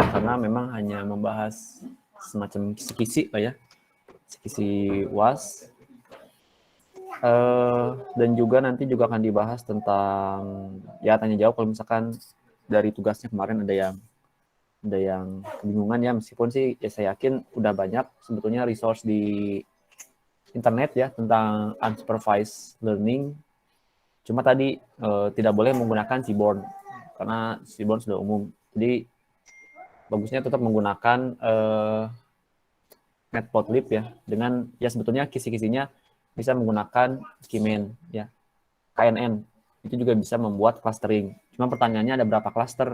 karena memang hanya membahas semacam kisi-kisi lah ya, kisi UAS. Dan juga nanti juga akan dibahas tentang ya tanya jawab kalau misalkan dari tugasnya kemarin ada yang kebingungan ya, meskipun sih ya saya yakin udah banyak sebetulnya resource di internet ya tentang unsupervised learning. Cuma tadi tidak boleh menggunakan Seaborn karena Seaborn sudah umum. Jadi bagusnya tetap menggunakan Matplotlib ya, dengan ya sebetulnya kisi-kisinya bisa menggunakan Skimen ya, KNN itu juga bisa membuat clustering. Cuma pertanyaannya ada berapa cluster?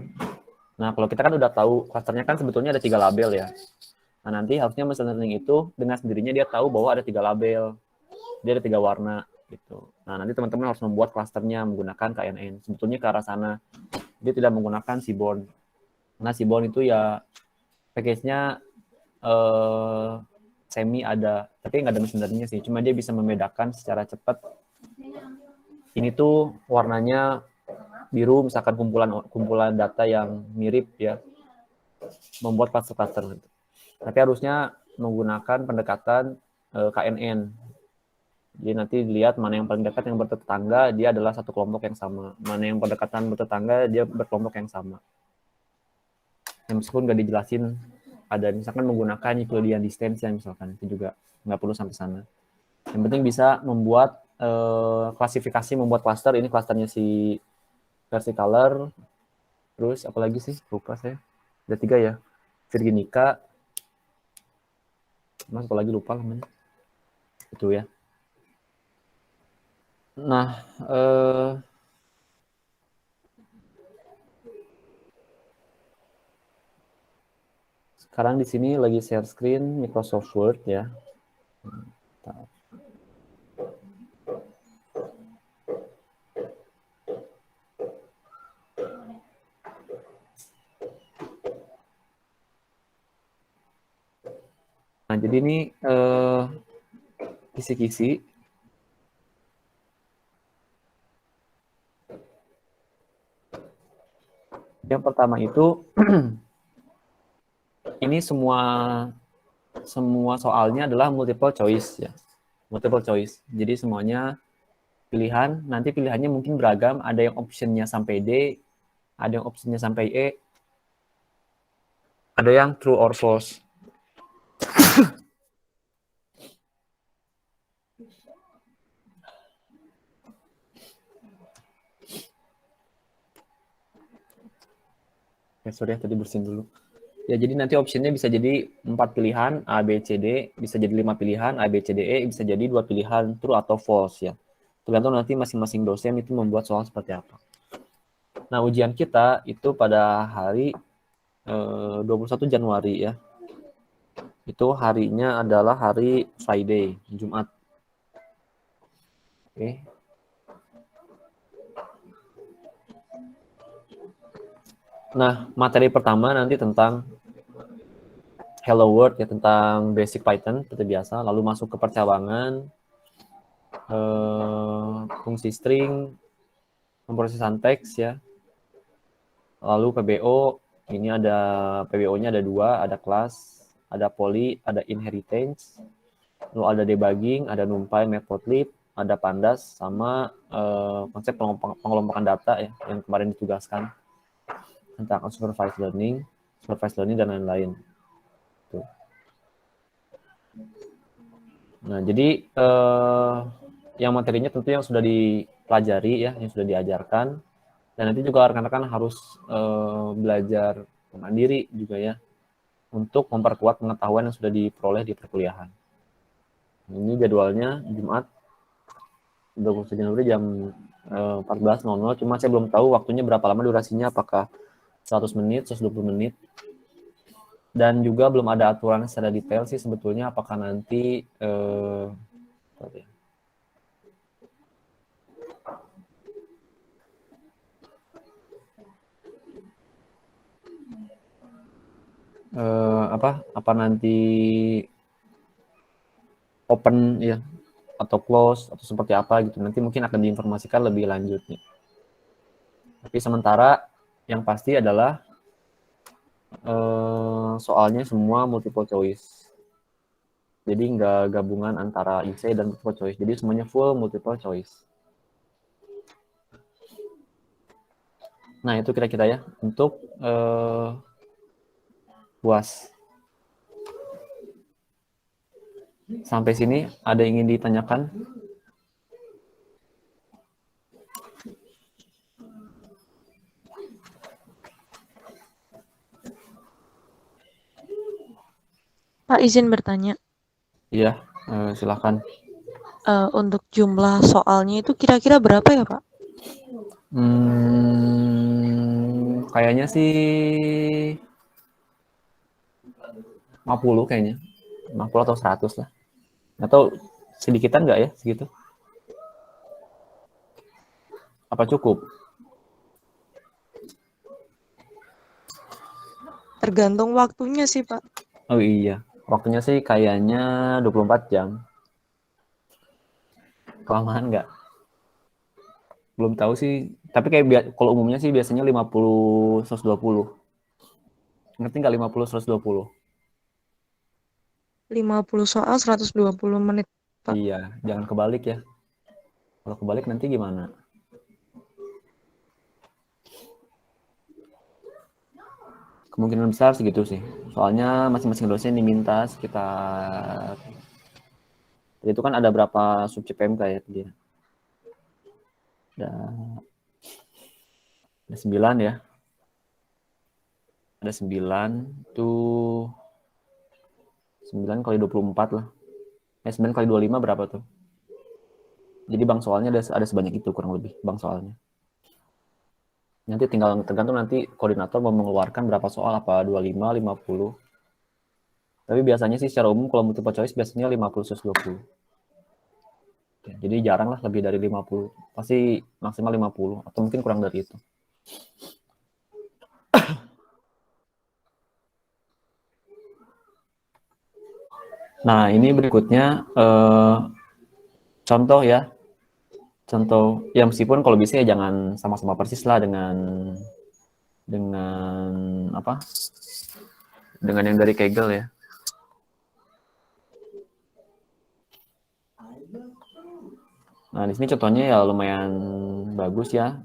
Nah kalau kita kan udah tahu clusternya kan sebetulnya ada 3 label ya. Nah nanti harusnya machine learning itu dengan sendirinya dia tahu bahwa ada 3 label, dia ada 3 warna gitu. Nah nanti teman-teman harus membuat clusternya menggunakan KNN. Sebetulnya ke arah sana. Dia tidak menggunakan Seaborn. Karena Seaborn itu ya package-nya semi ada, tapi nggak ada machine learning-nya sih. Cuma dia bisa membedakan secara cepat. Ini tuh warnanya biru, misalkan kumpulan data yang mirip ya, membuat cluster-cluster. Tapi harusnya menggunakan pendekatan KNN. Jadi nanti dilihat mana yang paling dekat yang bertetangga, dia adalah satu kelompok yang sama. Mana yang berdekatan bertetangga, dia berkelompok yang sama. Yang meskipun nggak dijelasin, ada misalkan menggunakan Euclidean distance ya misalkan, itu juga nggak perlu sampai sana. Yang penting bisa membuat klasifikasi, membuat cluster. Ini clusternya si Versicolor. Terus apalagi sih? Lupa saya. Ada 3 ya. Virginica. Mas apa lagi lupa namanya. Itu ya. Nah, sekarang di sini lagi share screen Microsoft Word ya. Nah, jadi ini kisi-kisi. Yang pertama itu ini semua soalnya adalah multiple choice ya. Multiple choice. Jadi semuanya pilihan, nanti pilihannya mungkin beragam, ada yang optionnya sampai D, ada yang optionnya sampai E, ada yang true or false. Ya, sorry tadi bersihin dulu. Ya, jadi nanti optionnya bisa jadi 4 pilihan, A, B, C, D, bisa jadi 5 pilihan, A, B, C, D, E, bisa jadi 2 pilihan, true atau false ya. Tergantung nanti masing-masing dosen itu membuat soal seperti apa. Nah, ujian kita itu pada hari 21 Januari ya. Itu harinya adalah hari Friday, Jumat. Oke. Nah, materi pertama nanti tentang Hello World ya, tentang basic Python seperti biasa, lalu masuk ke percabangan, fungsi string, pemrosesan teks ya, lalu PBO. Ini ada PBO-nya ada 2, ada kelas, ada poly, ada inheritance, lalu ada debugging, ada NumPy, Matplotlib, ada Pandas, sama konsep pengelompokan data ya yang kemarin ditugaskan tentang supervised learning, dan lain-lain. Tuh. Nah, jadi yang materinya tentu yang sudah dipelajari ya, yang sudah diajarkan, dan nanti juga rekan-rekan harus belajar mandiri juga ya, untuk memperkuat pengetahuan yang sudah diperoleh di perkuliahan. Ini jadwalnya Jumat 21 Januari jam 14.00, cuma saya belum tahu waktunya berapa lama durasinya, apakah 100 menit, 120 menit. Dan juga belum ada aturan secara detail sih sebetulnya apakah nanti apa nanti open ya atau close atau seperti apa gitu, nanti mungkin akan diinformasikan lebih lanjutnya. Tapi sementara yang pasti adalah soalnya semua multiple choice. Jadi nggak gabungan antara essay dan multiple choice. Jadi semuanya full multiple choice. Nah, itu kira-kira ya untuk UAS. Sampai sini ada yang ingin ditanyakan? Pak, izin bertanya. Iya, silakan. Untuk jumlah soalnya itu kira-kira berapa ya, Pak? Kayaknya sih 50 kayaknya. 50 atau 100 lah. Atau sedikitan nggak ya segitu? Apa cukup? Tergantung waktunya sih, Pak. Oh iya, waktunya sih kayaknya 24 jam. Kelamaan nggak? Belum tahu sih. Tapi kayak kalau umumnya sih biasanya 50, 120. Ngerti nggak 50, 120? 50 soal 120 menit, Pak. Iya, jangan kebalik ya. Kalau kebalik nanti gimana? Kemungkinan besar segitu sih. Soalnya masing-masing dosen diminta sekitar, itu kan ada berapa subjek PMK ya dia. Ada 9 ya. Ada 9 tuh 9 kali 24 lah. 9 kali 25 berapa tuh? Jadi bang soalnya ada sebanyak itu kurang lebih bang soalnya. Nanti tinggal tergantung nanti koordinator mau mengeluarkan berapa soal, apa 25, 50. Tapi biasanya sih secara umum kalau multiple choice biasanya 50 120. Jadi jarang lah lebih dari 50. Pasti maksimal 50 atau mungkin kurang dari itu. Nah, ini berikutnya contoh ya. Contoh ya meskipun kalau bisa ya jangan sama-sama persis lah dengan apa? Dengan yang dari Kegel ya. Nah, di sini contohnya ya lumayan bagus ya.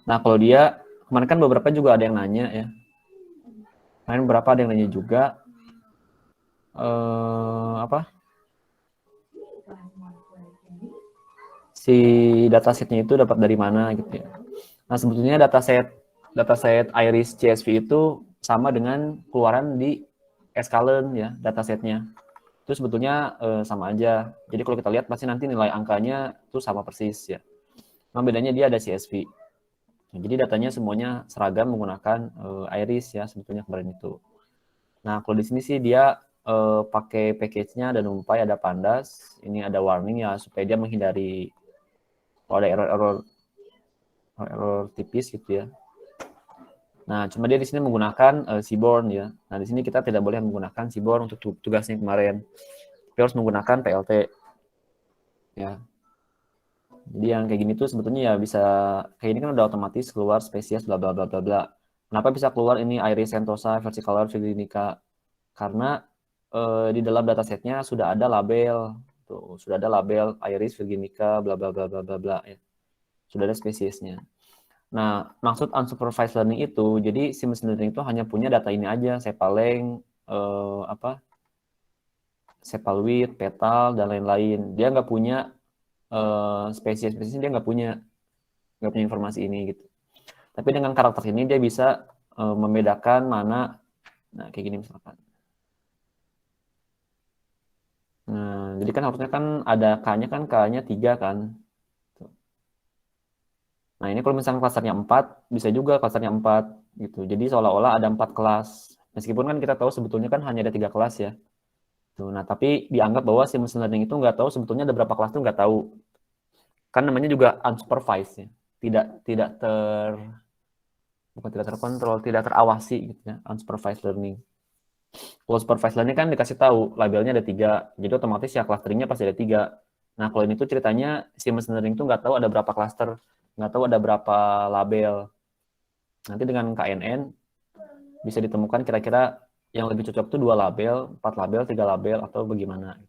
Nah, kalau dia kemarin kan beberapa juga ada yang nanya ya. Kemarin beberapa ada yang nanya juga apa? Si datasetnya itu dapat dari mana gitu ya. Nah, sebetulnya dataset Iris CSV itu sama dengan keluaran di Escalent ya datasetnya. Itu sebetulnya sama aja. Jadi kalau kita lihat pasti nanti nilai angkanya itu sama persis ya. Nah, bedanya dia ada CSV. Nah, jadi datanya semuanya seragam menggunakan Iris ya sebetulnya kemarin itu. Nah, kalau di sini sih dia pakai package-nya ada NumPy, ada Pandas. Ini ada warning ya supaya dia menghindari kalau ada error tipis gitu ya. Nah, cuma dia di sini menggunakan Seaborn ya. Nah, di sini kita tidak boleh menggunakan Seaborn untuk tugasnya kemarin. Tapi harus menggunakan PLT. Ya. Jadi yang kayak gini tuh sebetulnya ya bisa kayak ini kan udah otomatis keluar spesies bla bla bla bla bla. Kenapa bisa keluar ini Iris sentosa versicolor virginica? Karena di dalam datasetnya sudah ada label tuh, sudah ada label Iris virginica bla bla bla bla bla bla ya. Sudah ada spesiesnya. Nah, maksud unsupervised learning itu, jadi si machine learning itu hanya punya data ini aja, sepaleng, sepalwidth, petal, dan lain-lain. Dia nggak punya spesies-spesies, dia nggak punya informasi ini gitu. Tapi dengan karakter ini dia bisa membedakan mana, nah kayak gini misalkan. Nah, jadi kan harusnya kan ada K-nya kan K-nya 3 kan. Nah, ini kalau misalnya klasternya 4, bisa juga klasternya 4 gitu. Jadi seolah-olah ada 4 kelas. Meskipun kan kita tahu sebetulnya kan hanya ada 3 kelas ya. Tuh, nah, tapi dianggap bahwa si machine learning itu nggak tahu sebetulnya ada berapa kelas itu nggak tahu. Kan namanya juga unsupervised ya. Tidak bukan tidak terkontrol, tidak terawasi gitu ya, unsupervised learning. Kalau supervised learning kan dikasih tahu labelnya ada 3, jadi otomatis ya clusteringnya pasti ada 3. Nah, kalau ini tuh ceritanya si machine learning tuh nggak tahu ada berapa cluster, nggak tahu ada berapa label. Nanti dengan KNN bisa ditemukan kira-kira yang lebih cocok tuh 2 label, 4 label, 3 label, atau bagaimana.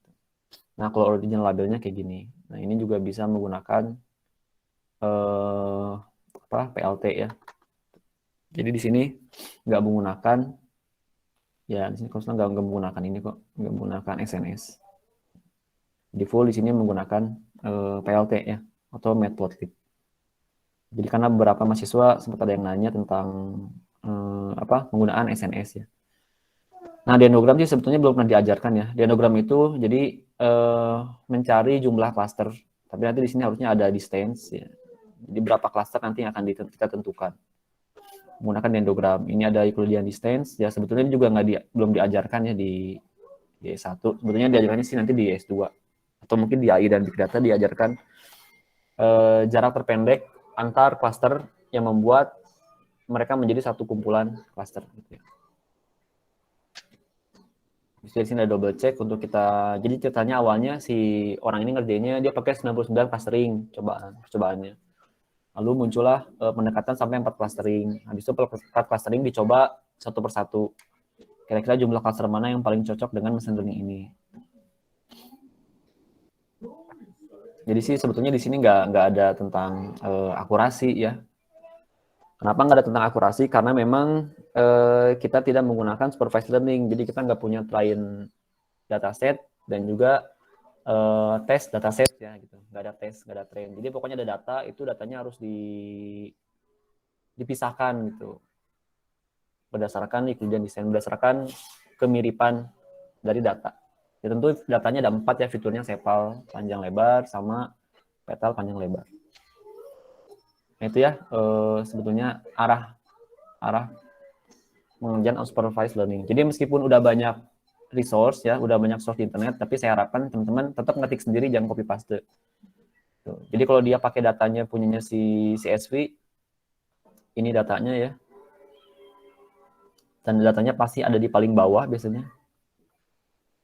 Nah, kalau original labelnya kayak gini. Nah, ini juga bisa menggunakan PLT ya. Jadi di sini nggak menggunakan, ya di sini kalau nggak menggunakan ini kok, nggak menggunakan SNS. Di full di sini menggunakan PLT ya, atau Matplotlib. Jadi karena beberapa mahasiswa sempat ada yang nanya tentang penggunaan SNS ya. Nah, dendrogram sih sebetulnya belum pernah diajarkan ya. Dendrogram itu jadi mencari jumlah klaster. Tapi nanti di sini harusnya ada distance ya. Jadi berapa klaster nanti yang akan kita tentukan menggunakan dendrogram. Ini ada Euclidean distance ya, sebetulnya ini juga belum diajarkan ya di S1. Sebetulnya diajarkannya sih nanti di S2 atau mungkin di AI dan Big Data diajarkan jarak terpendek antar klaster yang membuat mereka menjadi satu kumpulan klaster gitu ya. Di sini ada double check untuk kita. Jadi ceritanya awalnya si orang ini ngerjainnya dia pakai 99 clustering percobaannya. Lalu muncullah pendekatan sampai 4 clustering. Habis itu 4 clustering dicoba satu persatu. Kira-kira jumlah cluster mana yang paling cocok dengan mesin learning ini. Jadi sih sebetulnya di sini nggak ada tentang akurasi ya. Kenapa nggak ada tentang akurasi? Karena memang kita tidak menggunakan supervised learning. Jadi kita nggak punya train dataset dan juga tes dataset ya gitu. Nggak ada tes, nggak ada train. Jadi pokoknya ada data, itu datanya harus dipisahkan gitu. Berdasarkan Euclidean design, berdasarkan kemiripan dari data. Ya tentu datanya ada 4 ya fiturnya, sepal panjang lebar sama petal panjang lebar. Nah itu ya sebetulnya arah pengerjaan unsupervised learning. Jadi meskipun udah banyak resource ya, udah banyak source di internet, tapi saya harapkan teman-teman tetap ngetik sendiri, jangan copy paste. Tuh. Jadi kalau dia pakai datanya punyanya si CSV, ini datanya ya, dan datanya pasti ada di paling bawah biasanya.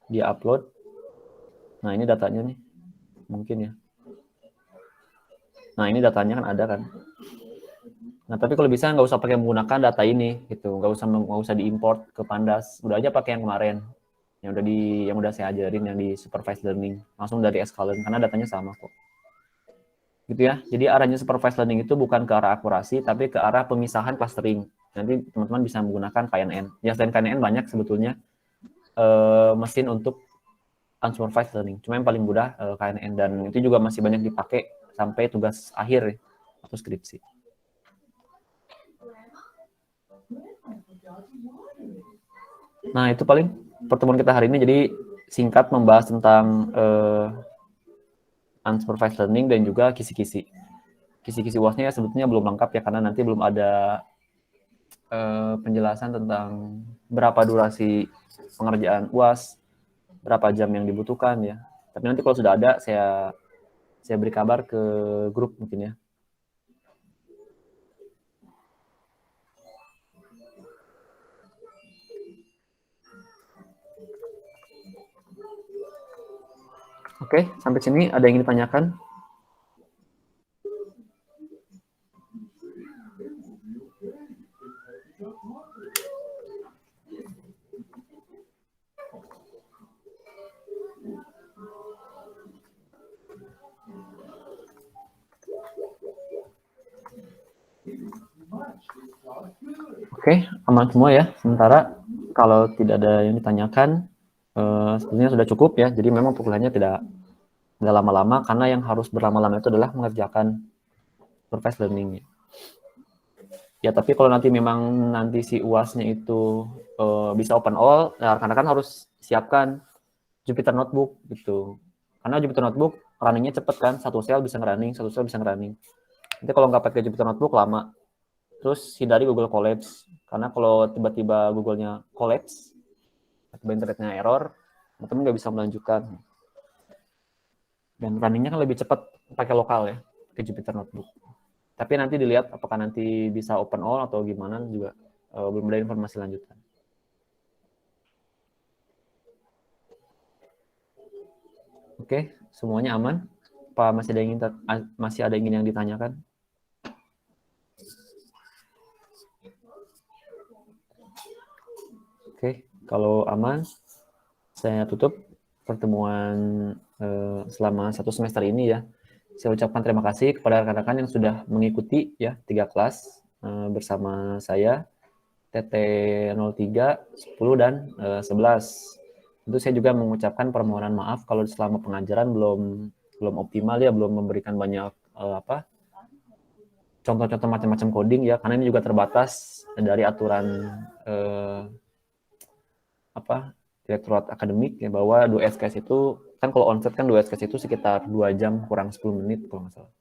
Dia upload. Nah ini datanya nih, mungkin ya. Nah ini datanya kan ada kan. Nah tapi kalau bisa nggak usah pakai menggunakan data ini gitu, nggak usah diimport ke Pandas, udah aja pakai yang kemarin, yang udah saya ajarin yang di supervised learning, langsung dari sklearn karena datanya sama kok. Gitu ya. Jadi arahnya supervised learning itu bukan ke arah akurasi, tapi ke arah pemisahan clustering. Nanti teman-teman bisa menggunakan KNN. Ya selain KNN banyak sebetulnya mesin untuk unsupervised learning. Cuma yang paling mudah KNN, dan itu juga masih banyak dipakai sampai tugas akhir atau skripsi. Nah, itu paling pertemuan kita hari ini. Jadi singkat membahas tentang unsupervised learning dan juga kisi-kisi. Kisi-kisi UASnya sebetulnya belum lengkap ya, karena nanti belum ada penjelasan tentang berapa durasi pengerjaan UAS, berapa jam yang dibutuhkan ya. Tapi nanti kalau sudah ada, saya beri kabar ke grup mungkin ya. Oke, sampai sini ada yang ingin ditanyakan? Oke, aman semua ya. Sementara kalau tidak ada yang ditanyakan, sebenarnya sudah cukup ya. Jadi memang pukulannya tidak lama-lama, karena yang harus berlama-lama itu adalah mengerjakan supervised learning. Ya, tapi kalau nanti memang nanti si UASnya itu bisa open all, ya rekan-rekan harus siapkan Jupyter Notebook gitu. Karena Jupyter Notebook runningnya cepet kan, satu sel bisa nge-running. Nanti kalau nggak pakai Jupyter Notebook lama. Terus hindari Google Collapse, karena kalau tiba-tiba Google-nya collapse, tiba internetnya error, teman-teman nggak bisa melanjutkan. Dan runningnya kan lebih cepat pakai lokal ya, pakai Jupyter Notebook. Tapi nanti dilihat apakah nanti bisa open all atau gimana juga, belum ada informasi lanjutan. Oke, semuanya aman? Apa masih ada yang ingin yang ditanyakan? Oke, kalau aman, saya tutup pertemuan selama 1 semester ini ya. Saya ucapkan terima kasih kepada rekan-rekan yang sudah mengikuti ya 3 kelas bersama saya, TT03, 10, dan 11. Tentu saya juga mengucapkan permohonan maaf kalau selama pengajaran belum optimal ya, belum memberikan banyak contoh-contoh macam-macam coding ya, karena ini juga terbatas dari aturan Direktorat Akademik ya, bahwa 2 SKS itu kan kalau onsite kan 2 SKS itu sekitar 2 jam kurang 10 menit kalau nggak salah.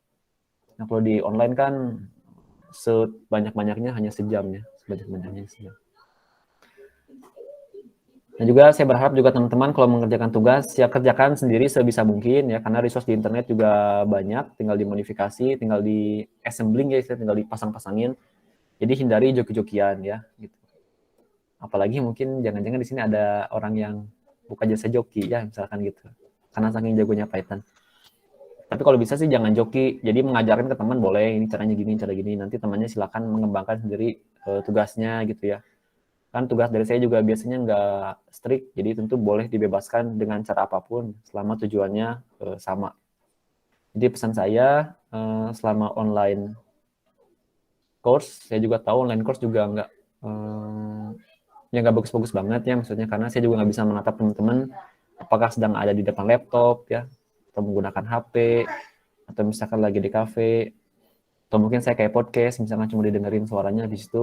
Nah kalau di online kan sebanyak-banyaknya hanya sejam ya, sebanyak-banyaknya sejam. Dan juga saya berharap juga teman-teman kalau mengerjakan tugas ya kerjakan sendiri sebisa mungkin ya, karena resource di internet juga banyak, tinggal dimodifikasi, tinggal di assembling ya, tinggal dipasang-pasangin. Jadi hindari joki-jokian ya gitu. Apalagi mungkin jangan-jangan di sini ada orang yang buka jasa joki ya misalkan gitu, karena saking jagonya Python. Tapi kalau bisa sih jangan joki, jadi mengajarkan ke teman boleh, ini caranya gini, cara gini, nanti temannya silakan mengembangkan sendiri tugasnya gitu ya. Kan tugas dari saya juga biasanya nggak strict, jadi tentu boleh dibebaskan dengan cara apapun selama tujuannya sama. Jadi pesan saya selama online course, saya juga tahu online course juga nggak ya nggak bagus-bagus banget ya maksudnya, karena saya juga nggak bisa menatap teman-teman apakah sedang ada di depan laptop ya, atau menggunakan HP, atau misalkan lagi di kafe, atau mungkin saya kayak podcast misalkan cuma didengerin suaranya, di situ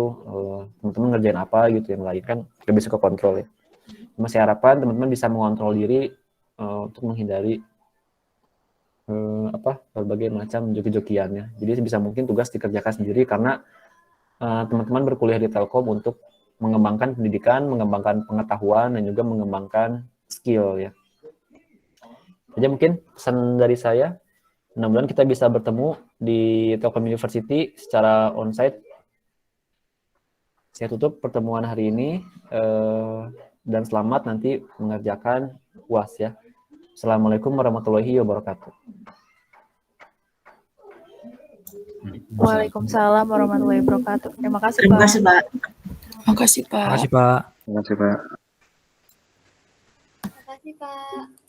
teman-teman ngerjain apa gitu yang lain kan nggak bisa ke kontrol ya. Cuma saya harapkan teman-teman bisa mengontrol diri untuk menghindari berbagai macam joki-jokiannya. Jadi bisa mungkin tugas dikerjakan sendiri, karena teman-teman berkuliah di Telkom untuk mengembangkan pendidikan, mengembangkan pengetahuan, dan juga mengembangkan skill ya. Jadi mungkin pesan dari saya, mudah-mudahan kita bisa bertemu di Telkom University secara onsite. Saya tutup pertemuan hari ini dan selamat nanti mengerjakan UAS ya. Assalamualaikum warahmatullahi wabarakatuh. Waalaikumsalam warahmatullahi wabarakatuh. Terima kasih, Pak. Terima kasih, Pak. Terima kasih, Pak. Terima kasih, Pak. Terima kasih, Pak.